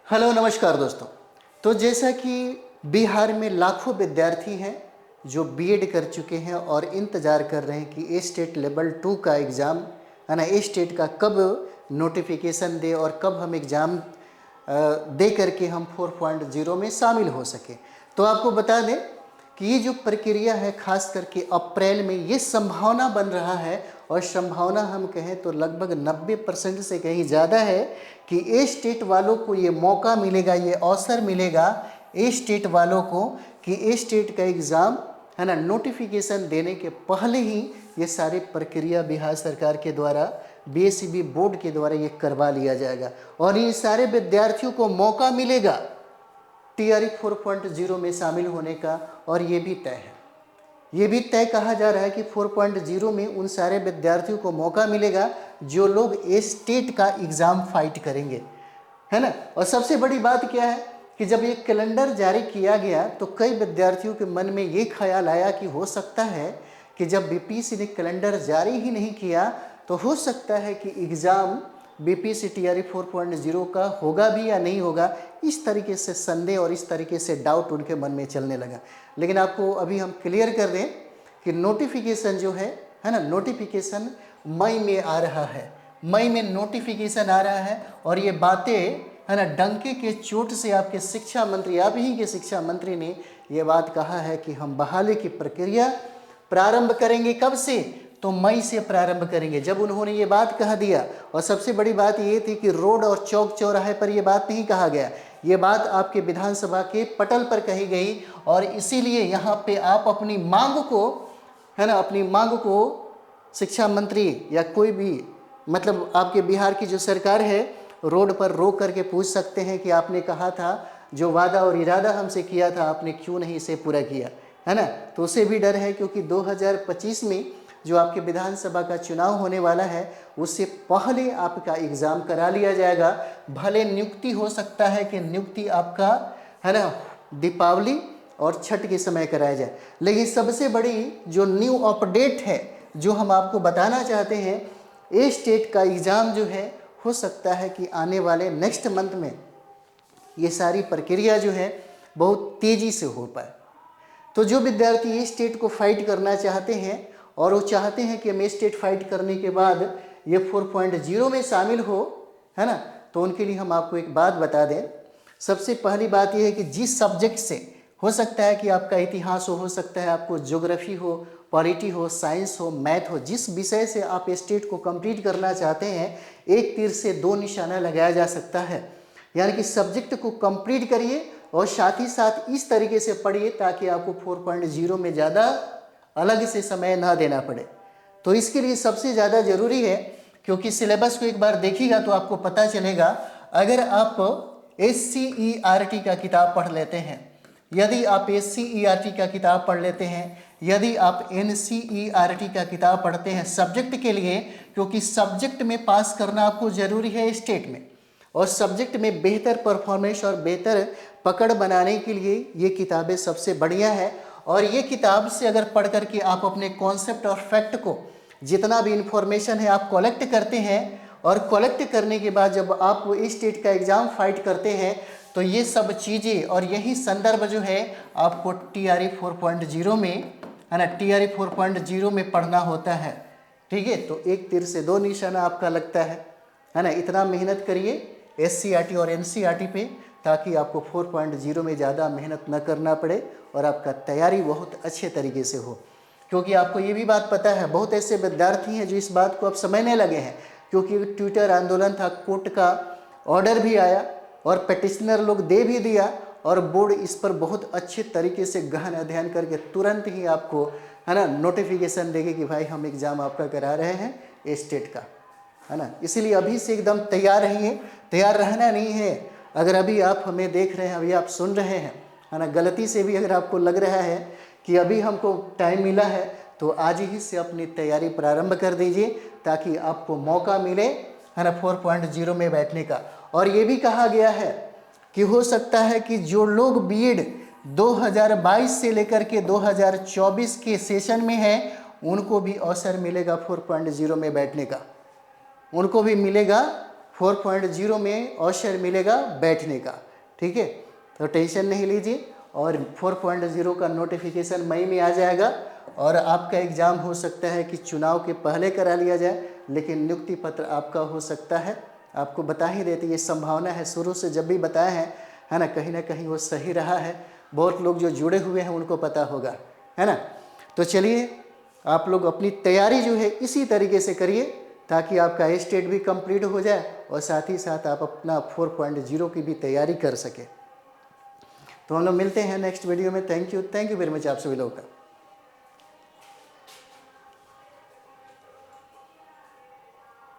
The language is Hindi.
हेलो नमस्कार दोस्तों। तो जैसा कि बिहार में लाखों विद्यार्थी हैं जो बीएड कर चुके हैं और इंतज़ार कर रहे हैं कि ए स्टेट लेवल 2 का एग्ज़ाम है ना, ए स्टेट का कब नोटिफिकेशन दे और कब हम एग्ज़ाम दे करके हम 4.0 में शामिल हो सके। तो आपको बता दें कि ये जो प्रक्रिया है खास करके अप्रैल में ये संभावना बन रहा है, और संभावना हम कहें तो लगभग 90% से कहीं ज़्यादा है कि ए स्टेट वालों को ये मौका मिलेगा, ये अवसर मिलेगा ए स्टेट वालों को कि ए स्टेट का एग्ज़ाम है ना नोटिफिकेशन देने के पहले ही ये सारी प्रक्रिया बिहार सरकार के द्वारा बीएसईबी बोर्ड के द्वारा ये करवा लिया जाएगा और ये सारे विद्यार्थियों को मौका मिलेगा टीआरई 4.0 में शामिल होने का। और ये भी तय है, ये भी तय कहा जा रहा है कि 4.0 में उन सारे विद्यार्थियों को मौका मिलेगा जो लोग ए स्टेट का एग्ज़ाम फाइट करेंगे, है ना। और सबसे बड़ी बात क्या है कि जब ये कैलेंडर जारी किया गया तो कई विद्यार्थियों के मन में ये ख्याल आया कि हो सकता है कि जब बीपीएससी ने कैलेंडर जारी ही नहीं किया तो हो सकता है कि एग्ज़ाम बीपीएससी टीआरई 4.0 का होगा भी या नहीं होगा। इस तरीके से संदेह और इस तरीके से डाउट उनके मन में चलने लगा। लेकिन आपको अभी हम क्लियर कर दें कि नोटिफिकेशन जो है ना, नोटिफिकेशन मई में आ रहा है, मई में नोटिफिकेशन आ रहा है। और ये बातें है ना डंके के चोट से आपके शिक्षा मंत्री, आप ही के शिक्षा मंत्री ने ये बात कहा है कि हम बहाली की प्रक्रिया प्रारंभ करेंगे। कब से? तो मई से प्रारंभ करेंगे। जब उन्होंने ये बात कह दिया, और सबसे बड़ी बात ये थी कि रोड और चौक चौराहे पर ये बात नहीं कहा गया, ये बात आपके विधानसभा के पटल पर कही गई। और इसीलिए यहाँ पे आप अपनी मांग को है ना, अपनी मांग को शिक्षा मंत्री या कोई भी मतलब आपके बिहार की जो सरकार है रोड पर रोक करके पूछ सकते हैं कि आपने कहा था जो वादा और इरादा हमसे किया था आपने क्यों नहीं इसे पूरा किया, है ना। तो उसे भी डर है क्योंकि 2025 में जो आपके विधानसभा का चुनाव होने वाला है उससे पहले आपका एग्ज़ाम करा लिया जाएगा। भले नियुक्ति हो सकता है कि नियुक्ति आपका है ना दीपावली और छठ के समय कराया जाए, लेकिन सबसे बड़ी जो न्यू अपडेट है जो हम आपको बताना चाहते हैं, ए स्टेट का एग्ज़ाम जो है हो सकता है कि आने वाले नेक्स्ट मंथ में ये सारी प्रक्रिया जो है बहुत तेज़ी से हो पाए। तो जो विद्यार्थी ए स्टेट को फाइट करना चाहते हैं और वो चाहते हैं कि हम ए स्टेट फाइट करने के बाद ये 4.0 में शामिल हो, है ना, तो उनके लिए हम आपको एक बात बता दें। सबसे पहली बात यह है कि जिस सब्जेक्ट से हो सकता है कि आपका इतिहास हो सकता है आपको ज्योग्राफी हो, पॉलिटी हो, साइंस हो, मैथ हो, जिस विषय से आप स्टेट को कंप्लीट करना चाहते हैं एक तीर से दो निशाना लगाया जा सकता है। यानी कि सब्जेक्ट को कंप्लीट करिए और साथ ही साथ इस तरीके से पढ़िए ताकि आपको 4.0 में ज़्यादा अलग से समय ना देना पड़े। तो इसके लिए सबसे ज़्यादा ज़रूरी है, क्योंकि सिलेबस को एक बार देखिएगा तो आपको पता चलेगा। अगर आप SCERT का किताब पढ़ लेते हैं, यदि आप SCERT का किताब पढ़ लेते हैं, यदि आप NCERT का किताब पढ़ते हैं सब्जेक्ट के लिए, क्योंकि सब्जेक्ट में पास करना आपको ज़रूरी है स्टेट में, और सब्जेक्ट में बेहतर परफॉर्मेंस और बेहतर पकड़ बनाने के लिए ये किताबें सबसे बढ़िया है। और ये किताब से अगर पढ़ करके आप अपने कॉन्सेप्ट और फैक्ट को जितना भी इंफॉर्मेशन है आप कलेक्ट करते हैं, और कलेक्ट करने के बाद जब आप स्टेट का एग्ज़ाम फाइट करते हैं तो ये सब चीज़ें और यही संदर्भ जो है आपको टीआरई 4.0 में, है ना, टीआरई 4.0 में पढ़ना होता है। ठीक है, तो एक तीर से दो निशाना आपका लगता है ना। इतना मेहनत करिए SCERT और NCERT पे ताकि आपको 4.0 में ज़्यादा मेहनत न करना पड़े और आपका तैयारी बहुत अच्छे तरीके से हो। क्योंकि आपको ये भी बात पता है बहुत ऐसे विद्यार्थी हैं जो इस बात को अब समझने लगे हैं, क्योंकि ट्विटर आंदोलन था, कोर्ट का ऑर्डर भी आया और पिटिशनर लोग दे भी दिया, और बोर्ड इस पर बहुत अच्छे तरीके से गहन अध्ययन करके तुरंत ही आपको है ना नोटिफिकेशन देगी कि भाई हम एग्ज़ाम आपका करा रहे हैं स्टेट का, है ना। इसीलिए अभी से एकदम तैयार रहिए, तैयार रहना नहीं है। अगर अभी आप हमें देख रहे हैं, अभी आप सुन रहे हैं, है ना, गलती से भी अगर आपको लग रहा है कि अभी हमको टाइम मिला है तो आज ही से अपनी तैयारी प्रारंभ कर दीजिए ताकि आपको मौका मिले, है ना, 4.0 में बैठने का। और ये भी कहा गया है कि हो सकता है कि जो लोग बीएड 2022 से लेकर के 2024 के सेशन में हैं उनको भी अवसर मिलेगा 4.0 में बैठने का, उनको भी मिलेगा 4.0 में अवसर मिलेगा बैठने का, ठीक है। तो टेंशन नहीं लीजिए, और 4.0 का नोटिफिकेशन मई में आ जाएगा, और आपका एग्ज़ाम हो सकता है कि चुनाव के पहले करा लिया जाए, लेकिन नियुक्ति पत्र आपका हो सकता है। आपको बता ही देते, ये संभावना है, शुरू से जब भी बताए हैं, है ना, कहीं ना कहीं वो सही रहा है। बहुत लोग जो जुड़े हुए हैं उनको पता होगा, है ना। तो चलिए, आप लोग अपनी तैयारी जो है इसी तरीके से करिए, ताकि आपका ए स्टेट भी कंप्लीट हो जाए और साथ ही साथ आप अपना 4.0 की भी तैयारी कर सकें। तो हम लोग मिलते हैं नेक्स्ट वीडियो में। थैंक यू वेरी मच आप सभी लोगों का।